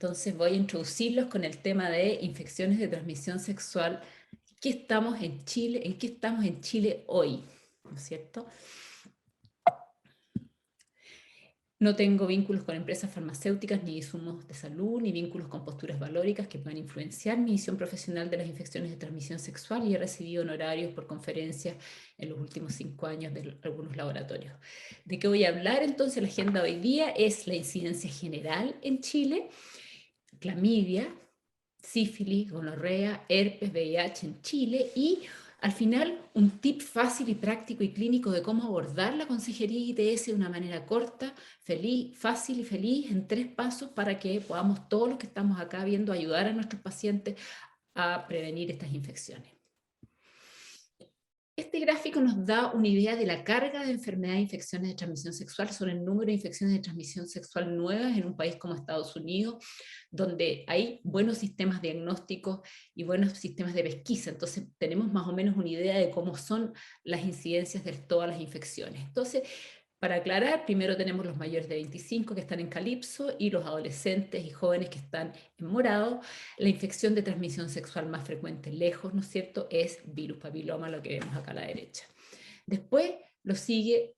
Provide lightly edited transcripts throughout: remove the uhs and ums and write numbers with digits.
Entonces voy a introducirlos con el tema de infecciones de transmisión sexual. ¿Qué estamos en Chile? ¿En qué estamos en Chile hoy? ¿No es cierto? No tengo vínculos con empresas farmacéuticas, ni insumos de salud, ni vínculos con posturas valóricas que puedan influenciar mi visión profesional de las infecciones de transmisión sexual y he recibido honorarios por conferencias en los últimos 5 años de algunos laboratorios. ¿De qué voy a hablar entonces? La agenda hoy día es la incidencia general en Chile, clamidia, sífilis, gonorrea, herpes, VIH en Chile y al final un tip fácil y práctico y clínico de cómo abordar la consejería ITS de una manera corta, fácil y feliz en 3 pasos para que podamos todos los que estamos acá viendo ayudar a nuestros pacientes a prevenir estas infecciones. Este gráfico nos da una idea de la carga de enfermedades e infecciones de transmisión sexual sobre el número de infecciones de transmisión sexual nuevas en un país como Estados Unidos, donde hay buenos sistemas diagnósticos y buenos sistemas de pesquisa. Entonces tenemos más o menos una idea de cómo son las incidencias de todas las infecciones. Entonces, para aclarar, primero tenemos los mayores de 25 que están en calipso y los adolescentes y jóvenes que están en morado. La infección de transmisión sexual más frecuente lejos, ¿no es cierto?, es virus papiloma, lo que vemos acá a la derecha. Después lo sigue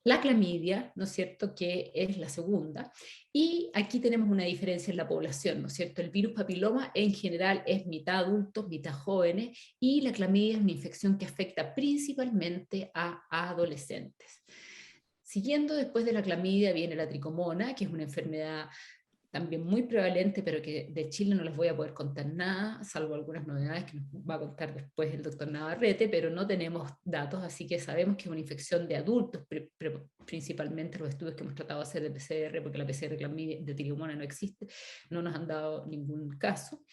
la clamidia, ¿no es cierto?, que es la segunda. Y aquí tenemos una diferencia en la población, ¿no es cierto? El virus papiloma en general es mitad adultos, mitad jóvenes, y la clamidia es una infección que afecta principalmente a adolescentes. Siguiendo después de la clamidia viene la tricomona, que es una enfermedad también muy prevalente, pero que de Chile no les voy a poder contar nada, salvo algunas novedades que nos va a contar después el doctor Navarrete, pero no tenemos datos, así que sabemos que es una infección de adultos, principalmente los estudios que hemos tratado de hacer de PCR, porque la PCR de tricomona no existe, no nos han dado ningún caso.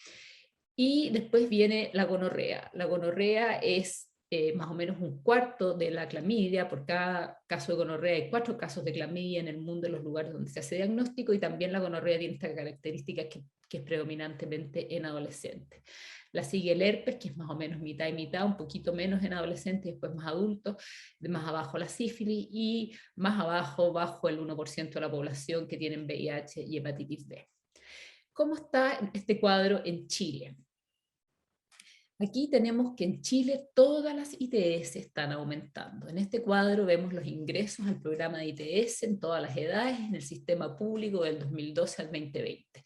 Y después viene la gonorrea. La gonorrea es más o menos un cuarto de la clamidia. Por cada caso de gonorrea hay 4 casos de clamidia en el mundo, en los lugares donde se hace diagnóstico, y también la gonorrea tiene esta característica que es predominantemente en adolescentes. La sigue el herpes, que es más o menos mitad y mitad, un poquito menos en adolescentes y después más adultos, más abajo la sífilis y más abajo, bajo el 1% de la población que tienen VIH y hepatitis B. ¿Cómo está este cuadro en Chile? Aquí tenemos que en Chile todas las ITS están aumentando. En este cuadro vemos los ingresos al programa de ITS en todas las edades en el sistema público del 2012 al 2020.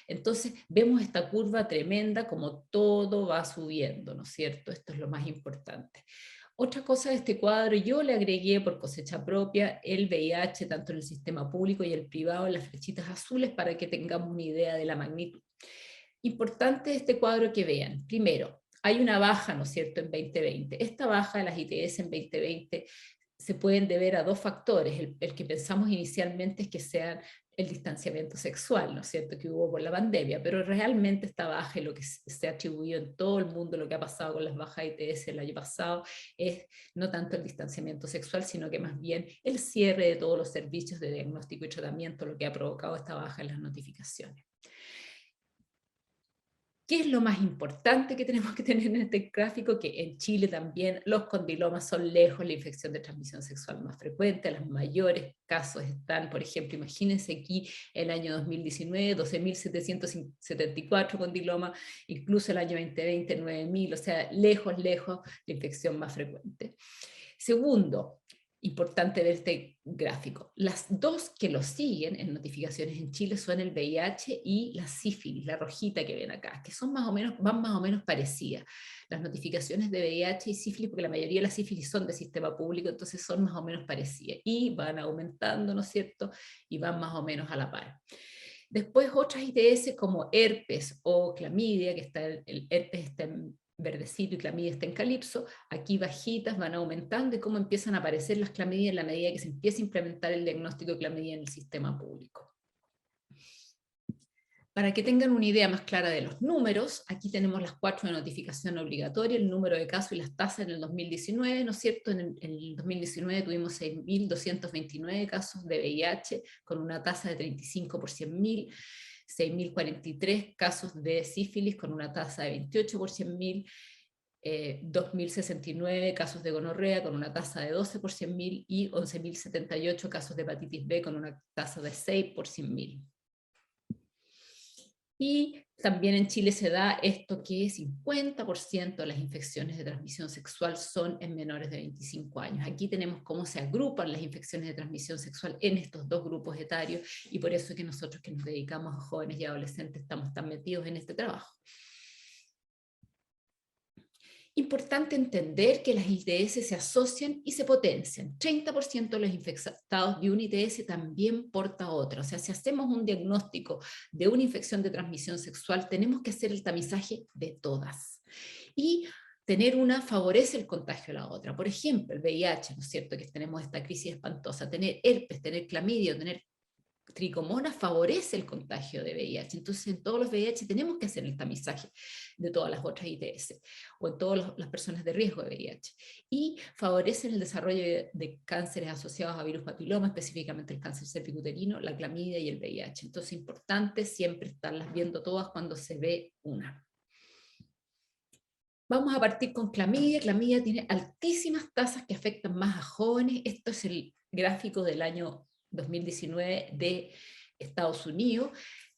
Entonces vemos esta curva tremenda como todo va subiendo, ¿no es cierto? Esto es lo más importante. Otra cosa de este cuadro, yo le agregué por cosecha propia el VIH tanto en el sistema público y el privado en las flechitas azules para que tengamos una idea de la magnitud. Importante este cuadro que vean. Primero, hay una baja, ¿no es cierto?, en 2020. Esta baja de las ITS en 2020 se pueden deber a 2 factores. El que pensamos inicialmente es que sean el distanciamiento sexual, ¿no es cierto?, que hubo por la pandemia, pero realmente esta baja y lo que se ha atribuido en todo el mundo, lo que ha pasado con las bajas ITS el año pasado, es no tanto el distanciamiento sexual, sino que más bien el cierre de todos los servicios de diagnóstico y tratamiento, lo que ha provocado esta baja en las notificaciones. ¿Qué es lo más importante que tenemos que tener en este gráfico? Que en Chile también los condilomas son lejos la infección de transmisión sexual más frecuente. Los mayores casos están, por ejemplo, imagínense aquí el año 2019, 12.774 condilomas, incluso el año 2020, 9.000, o sea, lejos la infección más frecuente. Segundo, importante ver este gráfico. Las 2 que lo siguen en notificaciones en Chile son el VIH y la sífilis, la rojita que ven acá, que son más o menos, van más o menos parecidas. Las notificaciones de VIH y sífilis, porque la mayoría de las sífilis son de sistema público, entonces son más o menos parecidas y van aumentando, ¿no es cierto? Y van más o menos a la par. Después otras ITS como herpes o clamidia, que está el herpes está en verdecito y clamidia está en calipso, aquí bajitas van aumentando y cómo empiezan a aparecer las clamidias en la medida que se empieza a implementar el diagnóstico de clamidia en el sistema público. Para que tengan una idea más clara de los números, aquí tenemos las 4 de notificación obligatoria, el número de casos y las tasas en el 2019, ¿no es cierto? En el 2019 tuvimos 6.229 casos de VIH con una tasa de 35 por 100.000, 6.043 casos de sífilis con una tasa de 28 por 100.000, 2.069 casos de gonorrea con una tasa de 12 por 100.000 y 11.078 casos de hepatitis B con una tasa de 6 por 100.000. Y también en Chile se da esto que 50% de las infecciones de transmisión sexual son en menores de 25 años. Aquí tenemos cómo se agrupan las infecciones de transmisión sexual en estos dos grupos etarios y por eso es que nosotros que nos dedicamos a jóvenes y adolescentes estamos tan metidos en este trabajo. Importante entender que las ITS se asocian y se potencian. 30% de los infectados de una ITS también porta otra. O sea, si hacemos un diagnóstico de una infección de transmisión sexual, tenemos que hacer el tamizaje de todas. Y tener una favorece el contagio de la otra. Por ejemplo, el VIH, ¿no es cierto? Que tenemos esta crisis espantosa. Tener herpes, tener clamidia, tener tricomona favorece el contagio de VIH. Entonces, en todos los VIH tenemos que hacer el tamizaje de todas las otras ITS o en todas las personas de riesgo de VIH. Y favorecen el desarrollo de cánceres asociados a virus papiloma, específicamente el cáncer cervicuterino, la clamidia y el VIH. Entonces, es importante siempre estarlas viendo todas cuando se ve una. Vamos a partir con clamidia. Clamidia tiene altísimas tasas que afectan más a jóvenes. Esto es el gráfico del año 2019 de Estados Unidos.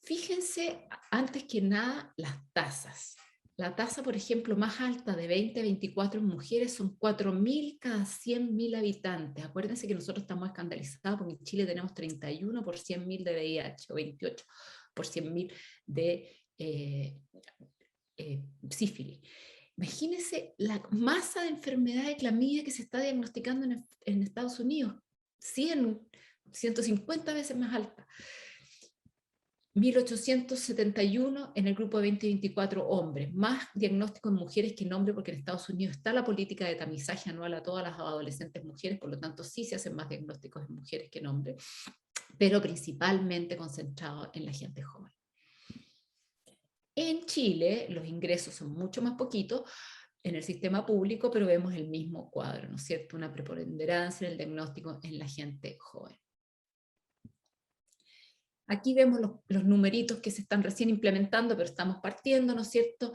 Fíjense, antes que nada, las tasas. La tasa, por ejemplo, más alta de 20 a 24 en mujeres son 4.000 cada 100.000 habitantes. Acuérdense que nosotros estamos escandalizados porque en Chile tenemos 31 por 100.000 de VIH o 28 por 100.000 de sífilis. Imagínense la masa de enfermedad de clamidia que se está diagnosticando en Estados Unidos, 100, 150 veces más alta. 1.871 en el grupo de 20-24 hombres, más diagnóstico en mujeres que en hombres, porque en Estados Unidos está la política de tamizaje anual a todas las adolescentes mujeres, por lo tanto sí se hacen más diagnósticos en mujeres que en hombres, pero principalmente concentrado en la gente joven. En Chile los ingresos son mucho más poquitos en el sistema público, pero vemos el mismo cuadro, ¿no es cierto? Una preponderancia en el diagnóstico en la gente joven. Aquí vemos los numeritos que se están recién implementando, pero estamos partiendo, ¿no es cierto?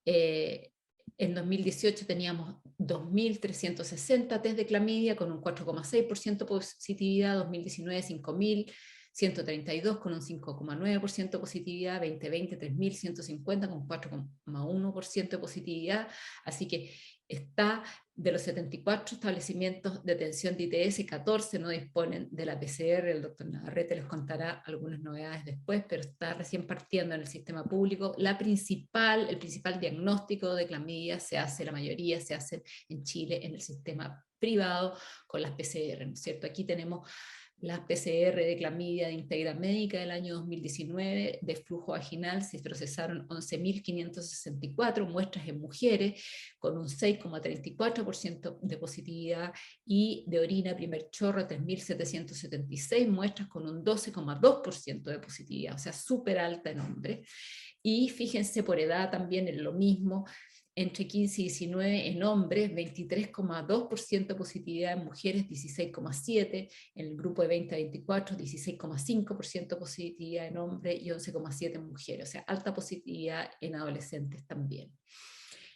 En 2018 teníamos 2.360 test de clamidia con un 4,6% positividad, 2019 5.132 con un 5,9% positividad, 2020 3.150 con 4,1% de positividad, así que está de los 74 establecimientos de atención de ITS, 14 no disponen de la PCR, el doctor Navarrete les contará algunas novedades después, pero está recién partiendo en el sistema público. El principal diagnóstico de clamidia se hace, la mayoría se hace en Chile en el sistema privado con las PCR, ¿no es cierto? Aquí tenemos las PCR de clamidia de Integra Médica del año 2019, de flujo vaginal se procesaron 11.564 muestras en mujeres, con un 6,34% de positividad, y de orina primer chorro 3.776 muestras con un 12,2% de positividad, o sea, súper alta en hombres. Y fíjense por edad también en lo mismo, entre 15 y 19 en hombres, 23,2% positividad en mujeres, 16,7%, en el grupo de 20 a 24, 16,5% positividad en hombres y 11,7% en mujeres, o sea, alta positividad en adolescentes también.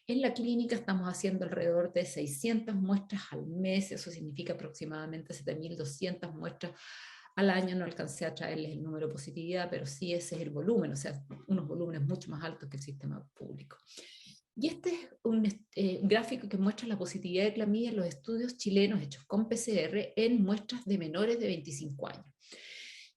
En la clínica estamos haciendo alrededor de 600 muestras al mes, eso significa aproximadamente 7.200 muestras al año. No alcancé a traerles el número de positividad, pero sí ese es el volumen, o sea, unos volúmenes mucho más altos que el sistema público. Y este es un gráfico que muestra la positividad de clamidia en los estudios chilenos hechos con PCR en muestras de menores de 25 años.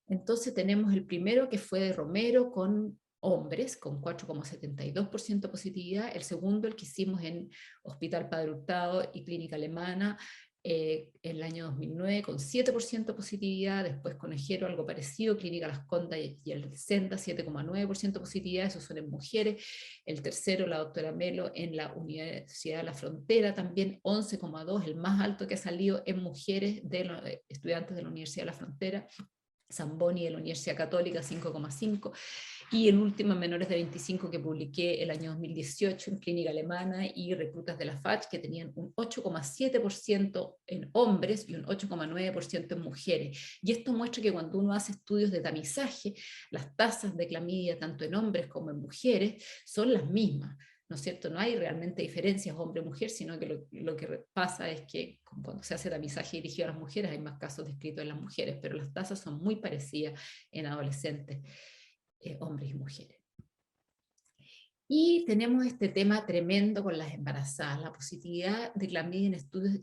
Entonces tenemos el primero que fue de Romero con hombres, con 4,72% positividad, el segundo el que hicimos en Hospital Padre Hurtado y Clínica Alemana, en el año 2009 con 7% positividad, después Conejero algo parecido, Clínica Las Condas y el Senda 7,9% positividad, esos son en mujeres, el tercero la doctora Melo en la Universidad de la Frontera también 11,2%, el más alto que ha salido en mujeres de los estudiantes de la Universidad de la Frontera, Zamboni de la Universidad Católica 5,5%, y el último en menores de 25 que publiqué el año 2018 en Clínica Alemana y reclutas de la FACH que tenían un 8,7% en hombres y un 8,9% en mujeres. Y esto muestra que cuando uno hace estudios de tamizaje, las tasas de clamidia tanto en hombres como en mujeres son las mismas. ¿No es cierto? No hay realmente diferencias hombre-mujer, sino que lo que pasa es que cuando se hace tamizaje dirigido a las mujeres hay más casos descritos en las mujeres, pero las tasas son muy parecidas en adolescentes, hombres y mujeres. Y tenemos este tema tremendo con las embarazadas, la positividad de clamidia en estudios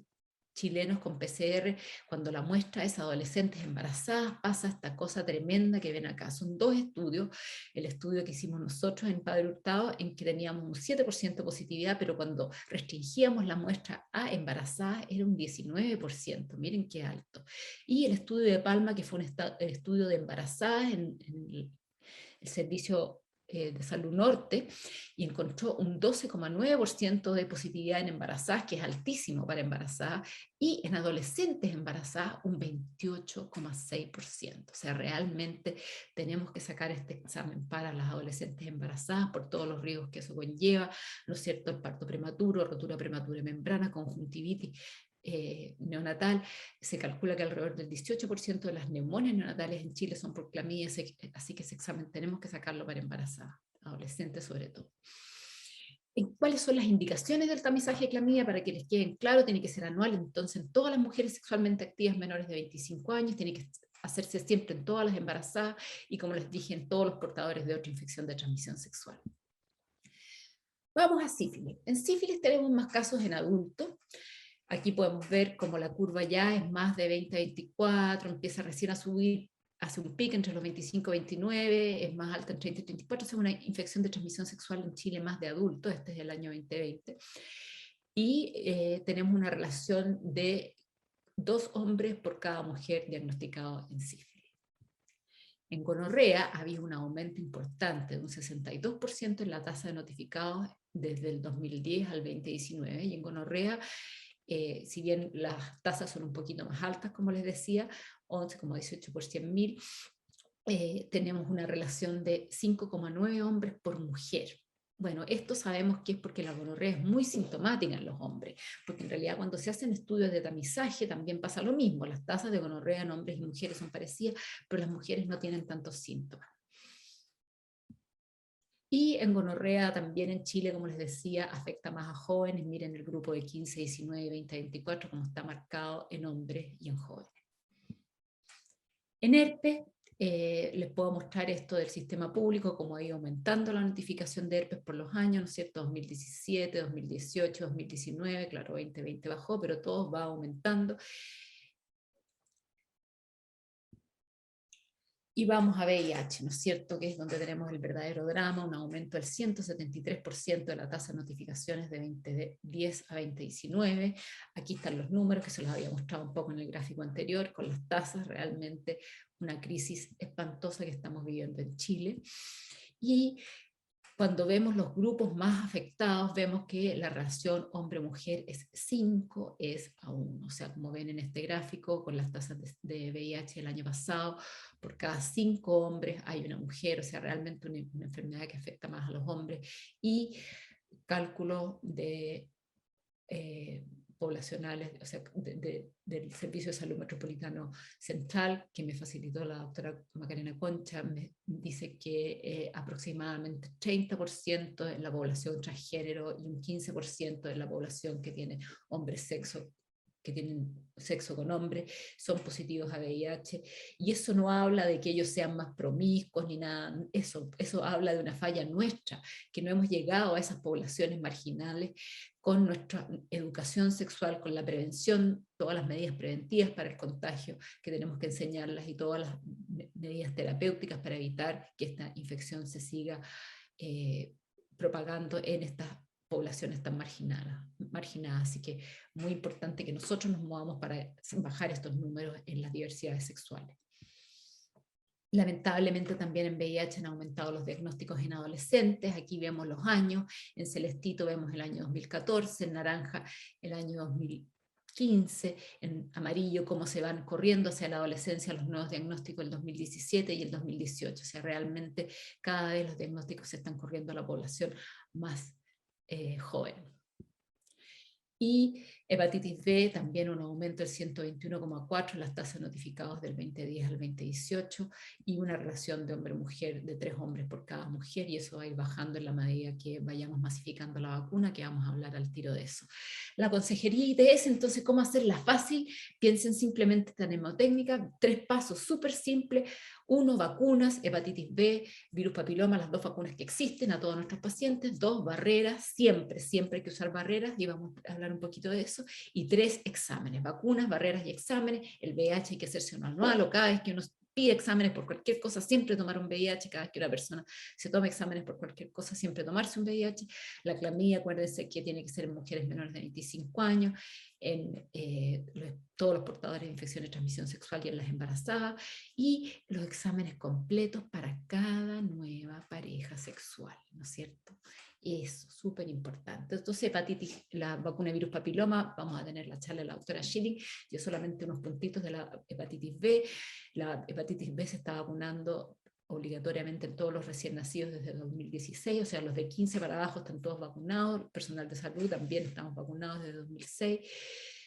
chilenos con PCR, cuando la muestra es adolescentes embarazadas, pasa esta cosa tremenda que ven acá. Son dos estudios, el estudio que hicimos nosotros en Padre Hurtado, en que teníamos un 7% de positividad, pero cuando restringíamos la muestra a embarazadas era un 19%, miren qué alto. Y el estudio de Palma, que fue el estudio de embarazadas en el servicio de Salud Norte, y encontró un 12,9% de positividad en embarazadas, que es altísimo para embarazadas, y en adolescentes embarazadas un 28,6%. O sea, realmente tenemos que sacar este examen para las adolescentes embarazadas por todos los riesgos que eso conlleva, ¿no es cierto? El parto prematuro, rotura prematura de membrana, conjuntivitis neonatal. Se calcula que alrededor del 18% de las neumonias neonatales en Chile son por clamidia, así que ese examen tenemos que sacarlo para embarazadas, adolescentes sobre todo. ¿Cuáles son las indicaciones del tamizaje de clamidia? Para que les queden claro, tiene que ser anual, entonces en todas las mujeres sexualmente activas menores de 25 años, tiene que hacerse siempre en todas las embarazadas y, como les dije, en todos los portadores de otra infección de transmisión sexual. Vamos a sífilis. En sífilis tenemos más casos en adultos. Aquí podemos ver como la curva ya es más de 20 a 24, empieza recién a subir, hace un pico entre los 25 y 29, es más alta en 30 y 34, es una infección de transmisión sexual en Chile más de adultos, este es el año 2020. Y tenemos una relación de 2 hombres por cada mujer diagnosticado en sífilis. En gonorrea había un aumento importante de un 62% en la tasa de notificados desde el 2010 al 2019, y en gonorrea, si bien las tasas son un poquito más altas, como les decía, 11,18 por 100.000, tenemos una relación de 5,9 hombres por mujer. Bueno, esto sabemos que es porque la gonorrea es muy sintomática en los hombres, porque en realidad cuando se hacen estudios de tamizaje también pasa lo mismo, las tasas de gonorrea en hombres y mujeres son parecidas, pero las mujeres no tienen tantos síntomas. Y en gonorrea también en Chile, como les decía, afecta más a jóvenes. Miren el grupo de 15, 19, 20, 24, como está marcado en hombres y en jóvenes. En herpes, les puedo mostrar esto del sistema público, cómo ha ido aumentando la notificación de herpes por los años, ¿no es cierto? 2017, 2018, 2019, claro, 2020 bajó, pero todo va aumentando. Y vamos a VIH, ¿no es cierto?, que es donde tenemos el verdadero drama, un aumento del 173% de la tasa de notificaciones de 2010 a 2019. Aquí están los números que se los había mostrado un poco en el gráfico anterior, con las tasas, realmente una crisis espantosa que estamos viviendo en Chile. Y cuando vemos los grupos más afectados, vemos que la relación hombre-mujer es 5 a 1. O sea, como ven en este gráfico, con las tasas de VIH el año pasado, por cada 5 hombres hay una mujer, o sea, realmente una enfermedad que afecta más a los hombres. Y cálculo de poblacionales, o sea, del Servicio de Salud Metropolitano Central, que me facilitó la doctora Macarena Concha, me dice que aproximadamente 30% de la población transgénero y un 15% de la población que tiene que tienen sexo con hombre, son positivos a VIH, y eso no habla de que ellos sean más promiscuos ni nada, eso habla de una falla nuestra, que no hemos llegado a esas poblaciones marginales con nuestra educación sexual, con la prevención, todas las medidas preventivas para el contagio que tenemos que enseñarlas y todas las medidas terapéuticas para evitar que esta infección se siga propagando en estas poblaciones tan marginadas. Así que muy importante que nosotros nos movamos para bajar estos números en las diversidades sexuales. Lamentablemente también en VIH han aumentado los diagnósticos en adolescentes. Aquí vemos los años, en celestito vemos el año 2014, en naranja el año 2015, en amarillo cómo se van corriendo hacia la adolescencia los nuevos diagnósticos del 2017 y el 2018. O sea, realmente cada vez los diagnósticos se están corriendo a la población más joven. Y Hepatitis B, también un aumento del 121,4 en las tasas notificadas del 2010 al 2018, y una relación de hombre-mujer de 3 hombres por cada mujer, y eso va a ir bajando en la medida que vayamos masificando la vacuna, que vamos a hablar al tiro de eso. La consejería ITS, entonces, ¿cómo hacerla fácil? Piensen simplemente esta mnemotécnica, 3 pasos súper simples. 1, vacunas, hepatitis B, virus papiloma, las 2 vacunas que existen a todos nuestros pacientes. 2, barreras, siempre hay que usar barreras, y vamos a hablar un poquito de eso. Y 3, exámenes, vacunas, barreras y exámenes. El VIH hay que hacerse uno anual, o cada vez que uno pide exámenes por cualquier cosa, siempre tomar un VIH, cada vez que una persona se toma exámenes por cualquier cosa, siempre tomarse un VIH. La clamidia, acuérdense que tiene que ser en mujeres menores de 25 años, en todos los portadores de infecciones de transmisión sexual y en las embarazadas, y los exámenes completos para cada nueva pareja sexual, ¿no es cierto? Eso, súper importante. Entonces, hepatitis, la vacuna de virus papiloma, vamos a tener la charla de la doctora Schilling, yo solamente unos puntitos de la hepatitis B. La hepatitis B se está vacunando obligatoriamente en todos los recién nacidos desde 2016, o sea, los de 15 para abajo están todos vacunados, personal de salud también estamos vacunados desde 2006,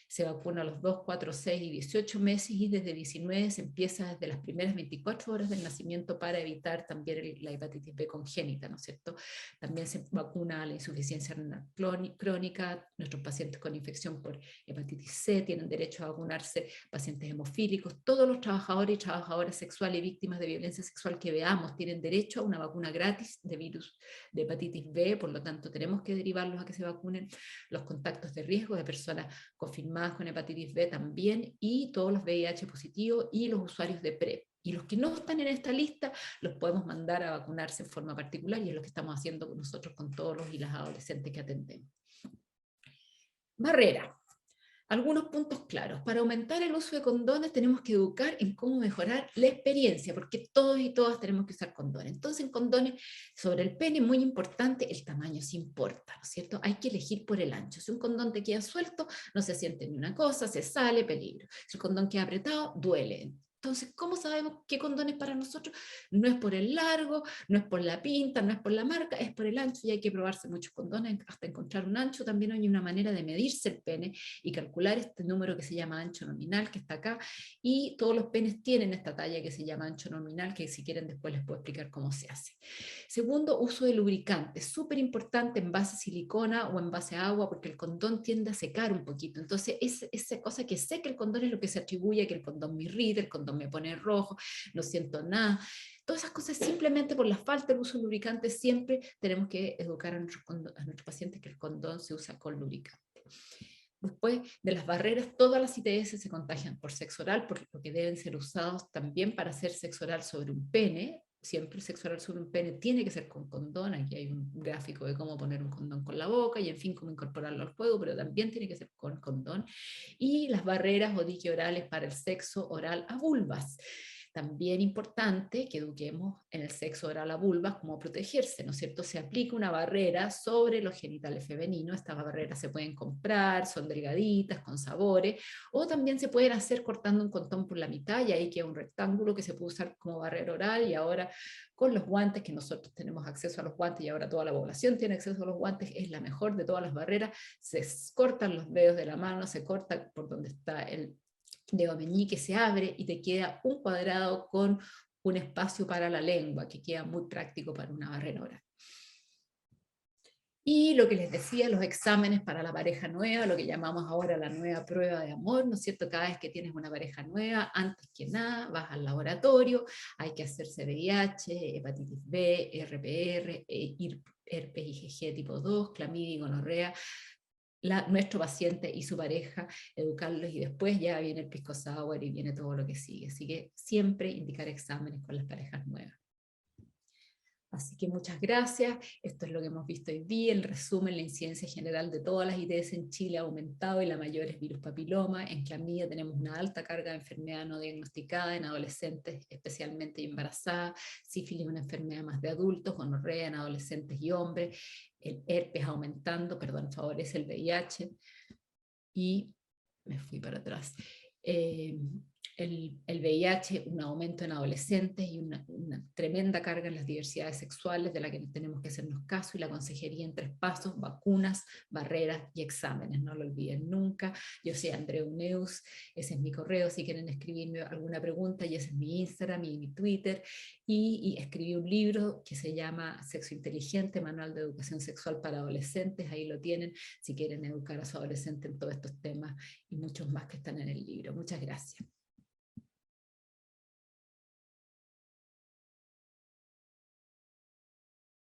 se vacuna a los 2, 4, 6 y 18 meses, y desde 19 se empieza desde las primeras 24 horas del nacimiento para evitar también la hepatitis B congénita, ¿no es cierto? También se vacuna a la insuficiencia renal crónica, nuestros pacientes con infección por hepatitis C tienen derecho a vacunarse, pacientes hemofílicos, todos los trabajadores y trabajadoras sexuales y víctimas de violencia sexual que veamos tienen derecho a una vacuna gratis de virus de hepatitis B, por lo tanto tenemos que derivarlos a que se vacunen. Los contactos de riesgo de personas confirmadas con hepatitis B también, y todos los VIH positivos y los usuarios de PrEP. Y los que no están en esta lista los podemos mandar a vacunarse en forma particular, y es lo que estamos haciendo nosotros con todos los y las adolescentes que atendemos. Barrera. Algunos puntos claros. Para aumentar el uso de condones tenemos que educar en cómo mejorar la experiencia, porque todos y todas tenemos que usar condones. Entonces, en condones, sobre el pene, muy importante, el tamaño sí importa, ¿no es cierto? Hay que elegir por el ancho. Si un condón te queda suelto, no se siente ni una cosa, se sale, peligro. Si el condón queda apretado, duele. Entonces, ¿cómo sabemos qué condón es para nosotros? No es por el largo, no es por la pinta, no es por la marca, es por el ancho, y hay que probarse muchos condones hasta encontrar un ancho. También hay una manera de medirse el pene y calcular este número que se llama ancho nominal, que está acá, y todos los penes tienen esta talla que se llama ancho nominal, que si quieren después les puedo explicar cómo se hace. Segundo, uso de lubricante, súper importante en base a silicona o en base a agua, porque el condón tiende a secar un poquito. Entonces, esa cosa que seca el condón es lo que se atribuye a que el condón me irrita, el condón me pone rojo, no siento nada. Todas esas cosas simplemente por la falta de uso de lubricante. Siempre tenemos que educar a nuestros pacientes que el condón se usa con lubricante. Después de las barreras, todas las ITS se contagian por sexo oral, por lo que deben ser usados también para hacer sexo oral sobre un pene. Siempre el sexo oral sobre un pene tiene que ser con condón. Aquí hay un gráfico de cómo poner un condón con la boca y, en fin, cómo incorporarlo al juego, pero también tiene que ser con condón. Y las barreras o dique orales para el sexo oral a vulvas. También importante que eduquemos en el sexo oral a vulvas cómo protegerse, ¿no es cierto? Se aplica una barrera sobre los genitales femeninos. Estas barreras se pueden comprar, son delgaditas, con sabores, o también se pueden hacer cortando un condón por la mitad, y ahí queda un rectángulo que se puede usar como barrera oral. Y ahora con los guantes, que nosotros tenemos acceso a los guantes y ahora toda la población tiene acceso a los guantes, es la mejor de todas las barreras. Se cortan los dedos de la mano, se corta por donde está el dedo meñique, se abre y te queda un cuadrado con un espacio para la lengua, que queda muy práctico para una barrera oral. Y lo que les decía, los exámenes para la pareja nueva, lo que llamamos ahora la nueva prueba de amor, ¿no es cierto? Cada vez que tienes una pareja nueva, antes que nada, vas al laboratorio, hay que hacerse VIH, hepatitis B, RPR, herpes IgG tipo 2, clamidia y gonorrea, nuestro paciente y su pareja, educarlos, y después ya viene el pisco sour y viene todo lo que sigue. Así que siempre indicar exámenes con las parejas nuevas. Así que muchas gracias. Esto es lo que hemos visto hoy día. En resumen, la incidencia general de todas las ITS en Chile ha aumentado, y la mayor es virus papiloma. En clamidia tenemos una alta carga de enfermedad no diagnosticada en adolescentes, especialmente embarazadas. Sífilis es una enfermedad más de adultos, gonorrea en adolescentes y hombres. El herpes aumentando, perdón, favorece el VIH. Y me fui para atrás. el VIH, un aumento en adolescentes y una tremenda carga en las diversidades sexuales de la que tenemos que hacernos caso, y la consejería en 3 pasos: vacunas, barreras y exámenes. No lo olviden nunca. Yo soy Andreu Neus, ese es mi correo si quieren escribirme alguna pregunta, y ese es mi Instagram y mi Twitter. Y escribí un libro que se llama Sexo Inteligente, Manual de Educación Sexual para Adolescentes. Ahí lo tienen si quieren educar a su adolescente en todos estos temas y muchos más que están en el libro. Muchas gracias.